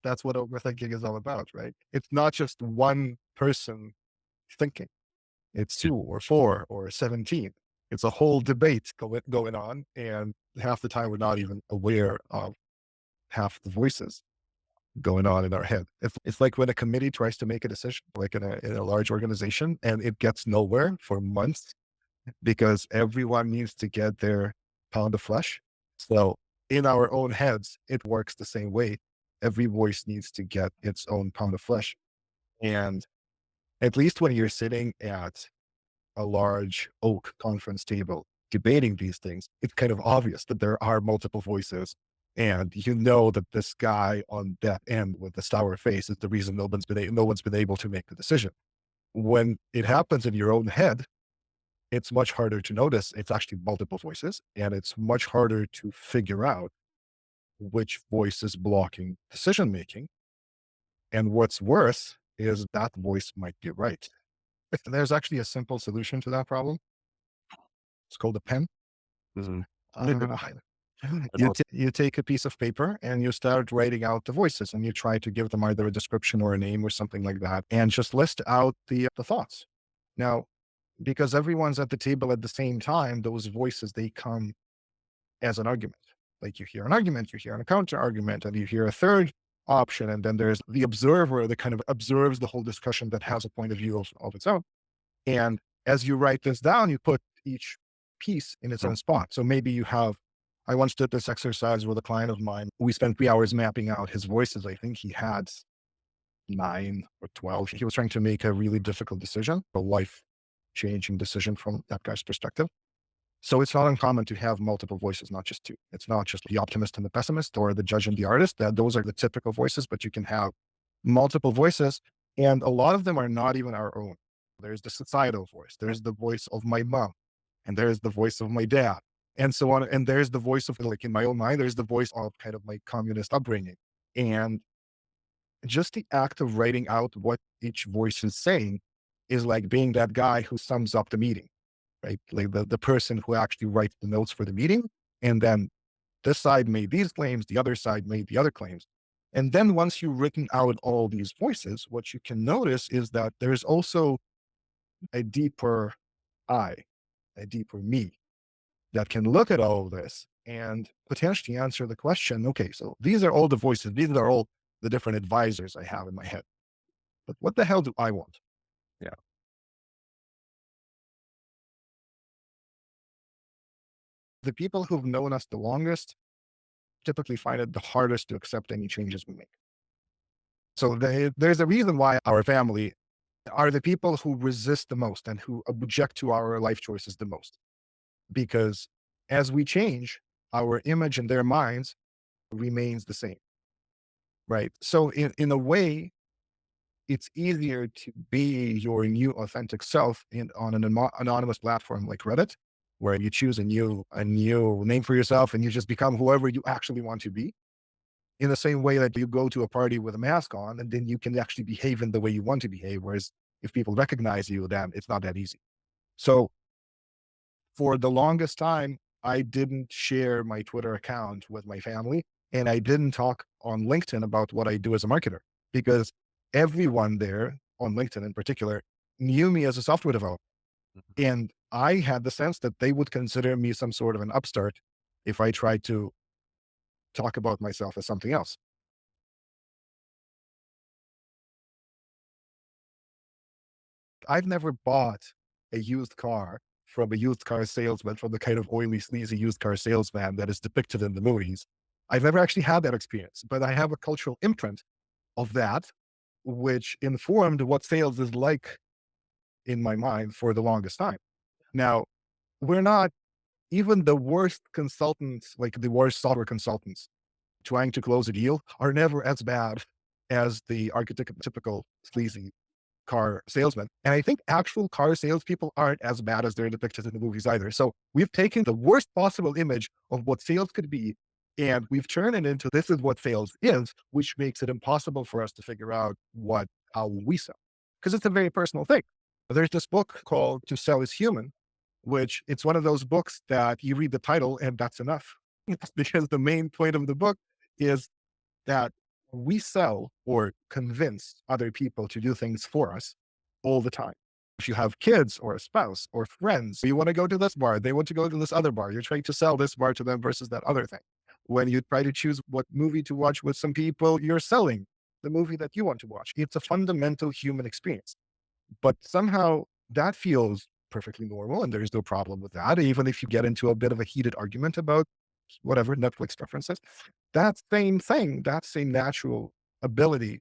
That's what overthinking is all about, right? It's not just one person thinking. It's Yeah. two or four or 17. It's a whole debate going on. And half the time we're not even aware of half the voices going on in our head. It's like when a committee tries to make a decision, like in a large organization, and it gets nowhere for months because everyone needs to get their pound of flesh. So in our own heads, it works the same way. Every voice needs to get its own pound of flesh. And at least when you're sitting at a large oak conference table debating these things, it's kind of obvious that there are multiple voices. And you know that this guy on that end with the sour face is the reason no one's been able to make the decision. When it happens in your own head, it's much harder to notice it's actually multiple voices, and it's much harder to figure out which voice is blocking decision making. And what's worse is that voice might be right. There's actually a simple solution to that problem. It's called a pen. Mhm. Uh, I don't you take a piece of paper and you start writing out the voices, and you try to give them either a description or a name or something like that, and just list out the thoughts. Now, because everyone's at the table at the same time, those voices, they come as an argument. Like you hear an argument, you hear a counter argument, and you hear a third option. And then there's the observer that kind of observes the whole discussion that has a point of view of its own. And as you write this down, you put each piece in its know. own spot. So maybe you have, I once did this exercise with a client of mine. We spent 3 hours mapping out his voices. I think he had 9 or 12. He was trying to make a really difficult decision, a life changing decision from that guy's perspective. So it's not uncommon to have multiple voices, not just two. It's not just the optimist and the pessimist or the judge and the artist. That those are the typical voices, but you can have multiple voices, and a lot of them are not even our own. There's the societal voice. There's the voice of my mom, and there's the voice of my dad, and so on. And there's the voice of, like in my own mind, there's the voice of kind of my communist upbringing. And just the act of writing out what each voice is saying is like being that guy who sums up the meeting, right? Like the person who actually writes the notes for the meeting. And then this side made these claims, the other side made the other claims. And then once you've written out all these voices, what you can notice is that there's also a deeper I, a deeper me that can look at all of this and potentially answer the question, okay, so these are all the voices, these are all the different advisors I have in my head. But what the hell do I want? Yeah. The people who've known us the longest typically find it the hardest to accept any changes we make. So there's a reason why our family are the people who resist the most and who object to our life choices the most. Because as we change, our image in their minds remains the same, right? So in a way, it's easier to be your new authentic self on an anonymous platform like Reddit, where you choose a new name for yourself and you just become whoever you actually want to be. In the same way that you go to a party with a mask on, and then you can actually behave in the way you want to behave. Whereas if people recognize you, then it's not that easy. So for the longest time, I didn't share my Twitter account with my family, and I didn't talk on LinkedIn about what I do as a marketer, because everyone there on LinkedIn in particular knew me as a software developer. Mhm. And I had the sense that they would consider me some sort of an upstart if I tried to talk about myself as something else. I've never bought a used car from a used car salesman, from the kind of oily, sleazy used car salesman that is depicted in the movies. I've never actually had that experience, but I have a cultural imprint of that, which informed what sales is like in my mind for the longest time. Now, we're not even the worst consultants, like the worst software consultants trying to close a deal are never as bad as the archetypical sleazy car salesman. And I think actual car salespeople aren't as bad as they're depicted in the movies either. So we've taken the worst possible image of what sales could be, and we've turned it into this is what sales is, which makes it impossible for us to figure out how we sell. Because it's a very personal thing. There's this book called To Sell is Human, which it's one of those books that you read the title and that's enough. Because the main point of the book is that We sell or convince other people to do things for us all the time. If you have kids or a spouse or friends, you want to go to this bar, they want to go to this other bar. You're trying to sell this bar to them versus that other thing. When you try to choose what movie to watch with some people, you're selling the movie that you want to watch. It's a fundamental human experience. But somehow that feels perfectly normal and there's no problem with that. Even if you get into a bit of a heated argument about whatever Netflix preferences, that same thing, that same natural ability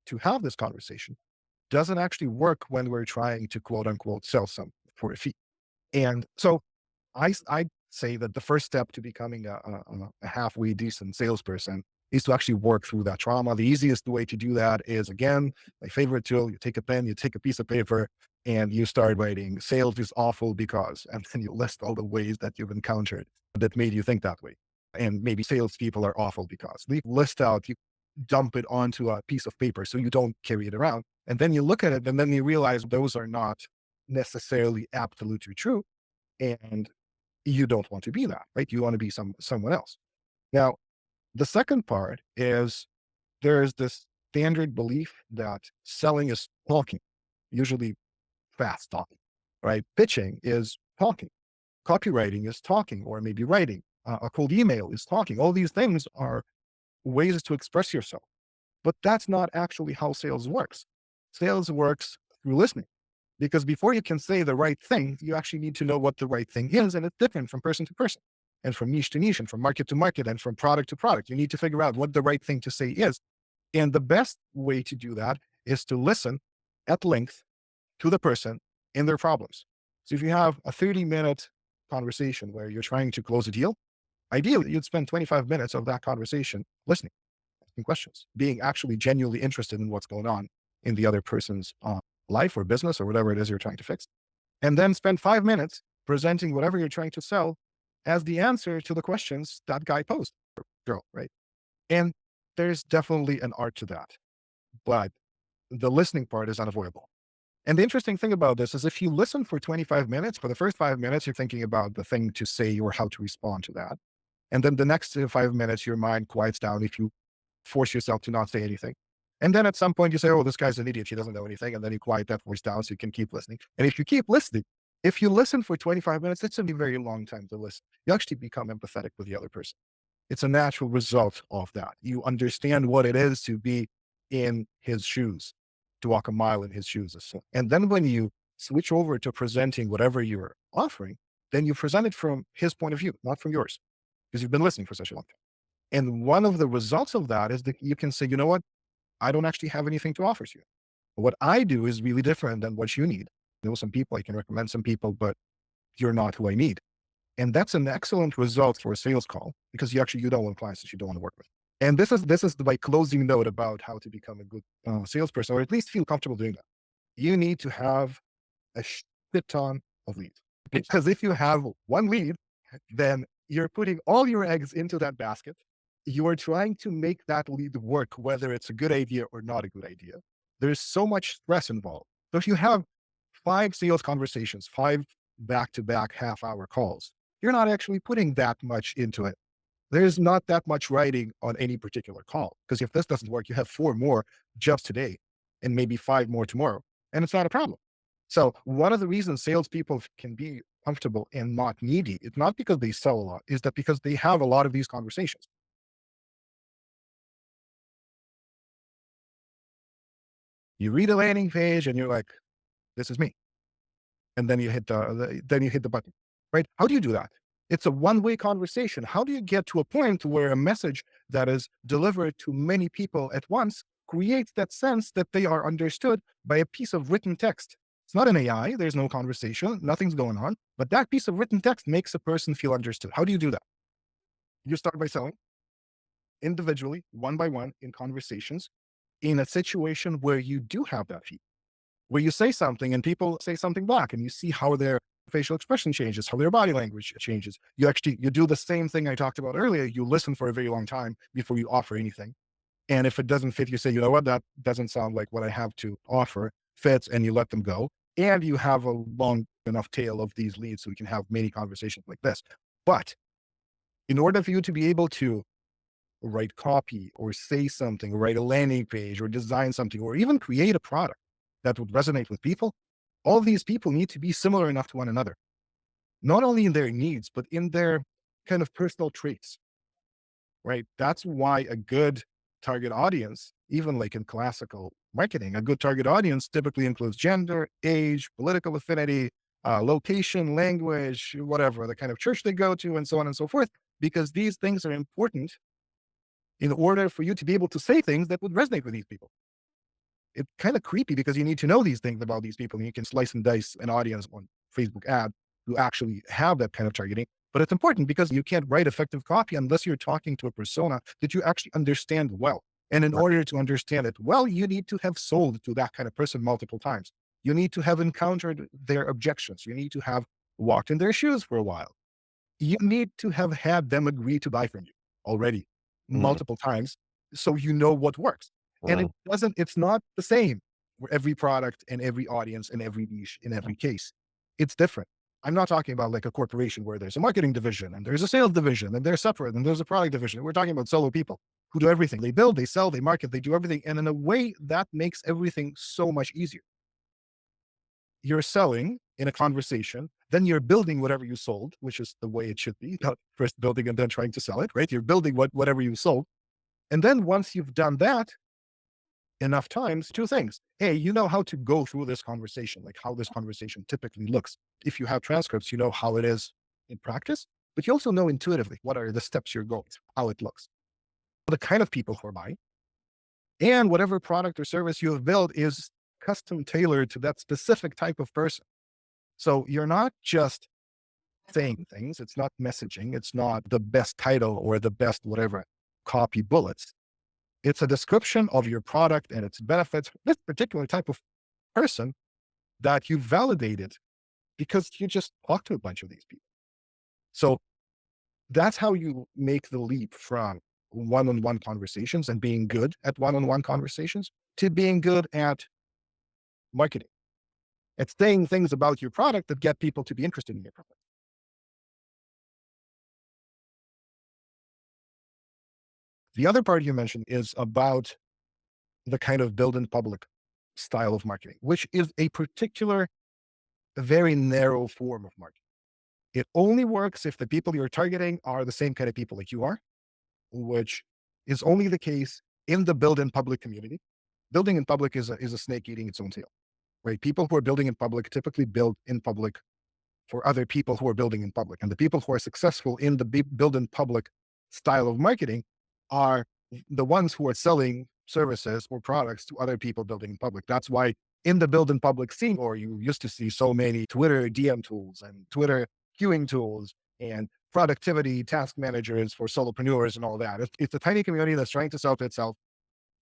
to have this conversation doesn't actually work when we're trying to quote unquote sell some for a fee. And so I say that the first step to becoming a halfway decent salesperson is to actually work through that trauma. The easiest way to do that is, again, my favorite tool. You take a pen, you take a piece of paper, and you start writing sales is awful because, and then you list all the ways that you've encountered that made you think that way. And maybe salespeople are awful because you list out, you dump it onto a piece of paper so you don't carry it around. And then you look at it and then you realize those are not necessarily absolutely true. And you don't want to be that, right? You want to be someone else. Now, the second part is there is this standard belief that selling is talking, usually fast talking, right? Pitching is talking, copywriting is talking, or maybe writing. A cold email is talking. All these things are ways to express yourself, but that's not actually how sales works. Sales works through listening. Because before you can say the right thing, you actually need to know what the right thing is. And it's different from person to person and from niche to niche and from market to market and from product to product. You need to figure out what the right thing to say is. And the best way to do that is to listen at length to the person and their problems. So if you have a 30-minute conversation where you're trying to close a deal, ideally you'd spend 25 minutes of that conversation listening, asking questions, being actually genuinely interested in what's going on in the other person's life or business or whatever it is you're trying to fix. And then spend 5 minutes presenting whatever you're trying to sell as the answer to the questions that guy posed, or girl, right? And there's definitely an art to that, but the listening part is unavoidable. And the interesting thing about this is if you listen for 25 minutes, for the first 5 minutes, you're thinking about the thing to say or how to respond to that. And then the next 5 minutes, your mind quiets down if you force yourself to not say anything. And then at some point you say, oh, this guy's an idiot. He doesn't know anything. And then you quiet that voice down so you can keep listening. And if you keep listening, if you listen for 25 minutes, that's a very long time to listen. You actually become empathetic with the other person. It's a natural result of that. You understand what it is to be in his shoes, to walk a mile in his shoes. And then when you switch over to presenting whatever you're offering, then you present it from his point of view, not from yours, because you've been listening for such a long time. And one of the results of that is that you can say, you know what? I don't actually have anything to offer to you. What I do is really different than what you need. There know some people, I can recommend some people, but you're not who I need. And that's an excellent result for a sales call because you don't want clients that you don't want to work with. And this is my closing note about how to become a good salesperson, or at least feel comfortable doing that. You need to have a shit ton of leads, because if you have one lead, then you're putting all your eggs into that basket. You are trying to make that lead work, whether it's a good idea or not a good idea. There's so much stress involved. So if you have 5 sales conversations, 5 back-to-back half-hour calls, you're not actually putting that much into it. There's not that much writing on any particular call, because if this doesn't work, you have 4 more just today and maybe 5 more tomorrow, and it's not a problem. So one of the reasons salespeople can be comfortable and not needy, it's not because they sell a lot, is that because they have a lot of these conversations. You read a landing page and you're like, this is me. And then you hit then you hit the button, right? How do you do that? It's a one-way conversation. How do you get to a point where a message that is delivered to many people at once creates that sense that they are understood by a piece of written text? It's not an AI. There's no conversation. Nothing's going on. But that piece of written text makes a person feel understood. How do you do that? You start by selling individually, one by one, in conversations, in a situation where you do have that feedback, where you say something and people say something back and you see how their facial expression changes, how their body language changes. You do the same thing I talked about earlier. You listen for a very long time before you offer anything. And if it doesn't fit, you say, you know what, that doesn't sound like what I have to offer fits, and you let them go. And you have a long enough tail of these leads so we can have many conversations like this. But in order for you to be able to write copy or say something, write a landing page or design something, or even create a product that would resonate with people, all these people need to be similar enough to one another, not only in their needs, but in their kind of personal traits, right? That's why a good target audience, even like in classical marketing, a good target audience typically includes gender, age, political affinity, location, language, whatever, the kind of church they go to, and so on and so forth, because these things are important in order for you to be able to say things that would resonate with these people. It's kind of creepy because you need to know these things about these people and you can slice and dice an audience on Facebook ad to actually have that kind of targeting. But it's important because you can't write effective copy unless you're talking to a persona that you actually understand well. And in Right. order to understand it well, you need to have sold to that kind of person multiple times. You need to have encountered their objections. You need to have walked in their shoes for a while. You need to have had them agree to buy from you already Mm, multiple times so you know what works. And mm, it's not the same for every product and every audience and every niche in every case. It's different. I'm not talking about like a corporation where there's a marketing division and there's a sales division and they're separate and there's a product division. We're talking about solo people who do everything. They build, they sell, they market, they do everything. And in a way that makes everything so much easier. You're selling in a conversation, then you're building whatever you sold, which is the way it should be, not first building and then trying to sell it, right? You're building whatever you sold. And then once you've done that enough times, two things. Hey, you know how to go through this conversation, like how this conversation typically looks. If you have transcripts, you know how it is in practice, but you also know intuitively what are the steps you're going through, how it looks, the kind of people who are buying, and whatever product or service you have built is custom tailored to that specific type of person. So you're not just saying things. It's not messaging. It's not the best title or the best whatever copy bullets. It's a description of your product and its benefits for this particular type of person that you validated because you just talked to a bunch of these people. So that's how you make the leap from one-on-one conversations and being good at one-on-one conversations to being good at marketing. It's saying things about your product that get people to be interested in your product. The other part you mentioned is about the kind of build in public style of marketing, which is a particular, very narrow form of marketing. It only works if the people you're targeting are the same kind of people like you are, which is only the case in the build in public community. Building in public is a snake eating its own tail, right? People who are building in public typically build in public for other people who are building in public. And the people who are successful in the build in public style of marketing are the ones who are selling services or products to other people building in public. That's why in the build in public scene, or you used to see so many Twitter DM tools and Twitter queuing tools and productivity task managers for solopreneurs and all that. It's a tiny community that's trying to sell to itself.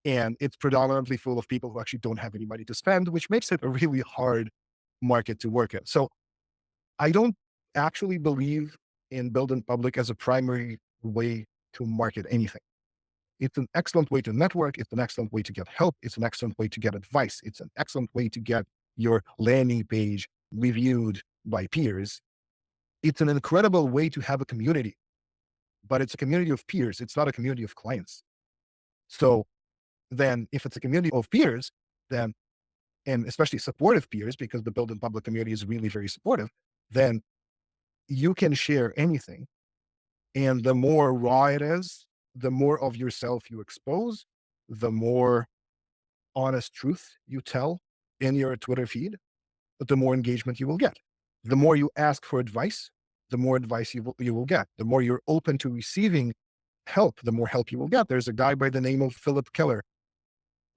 And it's predominantly full of people who actually don't have any money to spend, which makes it a really hard market to work in. So I don't actually believe in build in public as a primary way to market anything. It's an excellent way to network. It's an excellent way to get help. It's an excellent way to get advice. It's an excellent way to get your landing page reviewed by peers. It's an incredible way to have a community, but it's a community of peers. It's not a community of clients. So then if it's a community of peers, then, and especially supportive peers, because the build in public community is really very supportive, then you can share anything. And the more raw it is, the more of yourself you expose, the more honest truth you tell in your Twitter feed, the more engagement you will get. The more you ask for advice, the more advice you will get. The more you're open to receiving help, the more help you will get. There's a guy by the name of Philip Keller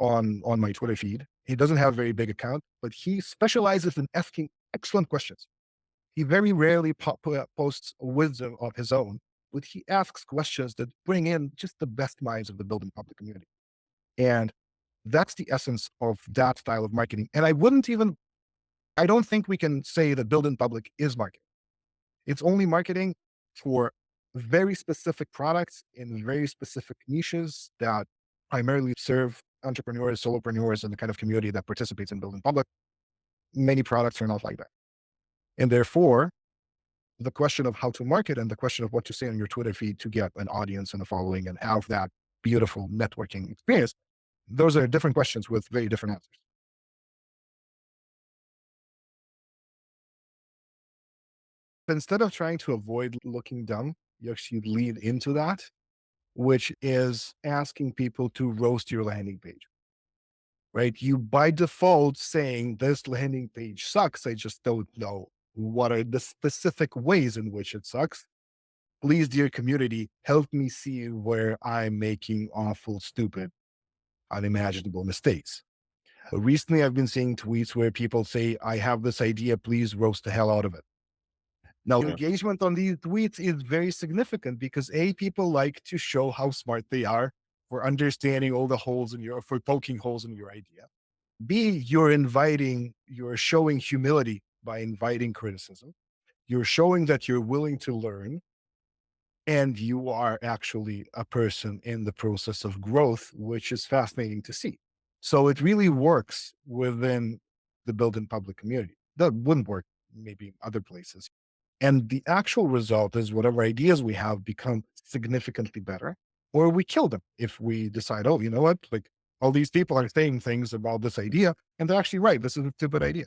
on my Twitter feed. He doesn't have a very big account, but he specializes in asking excellent questions. He very rarely posts wisdom of his own, but he asks questions that bring in just the best minds of the building public community. And that's the essence of that style of marketing. And I don't think we can say that build in public is marketing. It's only marketing for very specific products in very specific niches that primarily serve entrepreneurs, solopreneurs, and the kind of community that participates in building public. Many products are not like that. And therefore, the question of how to market and the question of what to say on your Twitter feed to get an audience and a following and have that beautiful networking experience, those are different questions with very different answers. Instead of trying to avoid looking dumb, you actually lean into that, which is asking people to roast your landing page, right? You by default saying this landing page sucks. I just don't know what are the specific ways in which it sucks. Please, dear community, help me see where I'm making awful, stupid, unimaginable mistakes. Recently, I've been seeing tweets where people say, I have this idea, please roast the hell out of it. Now, Yeah. engagement on these tweets is very significant because A, people like to show how smart they are for understanding all the holes in your, for poking holes in your idea. B, you're showing humility by inviting criticism. You're showing that you're willing to learn and you are actually a person in the process of growth, which is fascinating to see. So it really works within the built in public community. That wouldn't work maybe in other places. And the actual result is whatever ideas we have become significantly better, or we kill them if we decide, oh, you know what? Like all these people are saying things about this idea, and they're actually right. This is a stupid idea.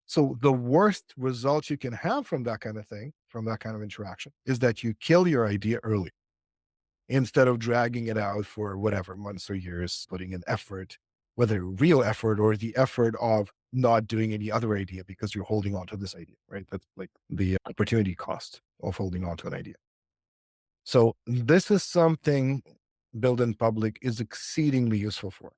So the worst result you can have from that kind of thing, from that kind of interaction, is that you kill your idea early instead of dragging it out for whatever months or years, putting in effort, whether real effort or the effort of not doing any other idea because you're holding on to this idea, right? That's like the opportunity cost of holding on to an idea. So this is something built in public is exceedingly useful for.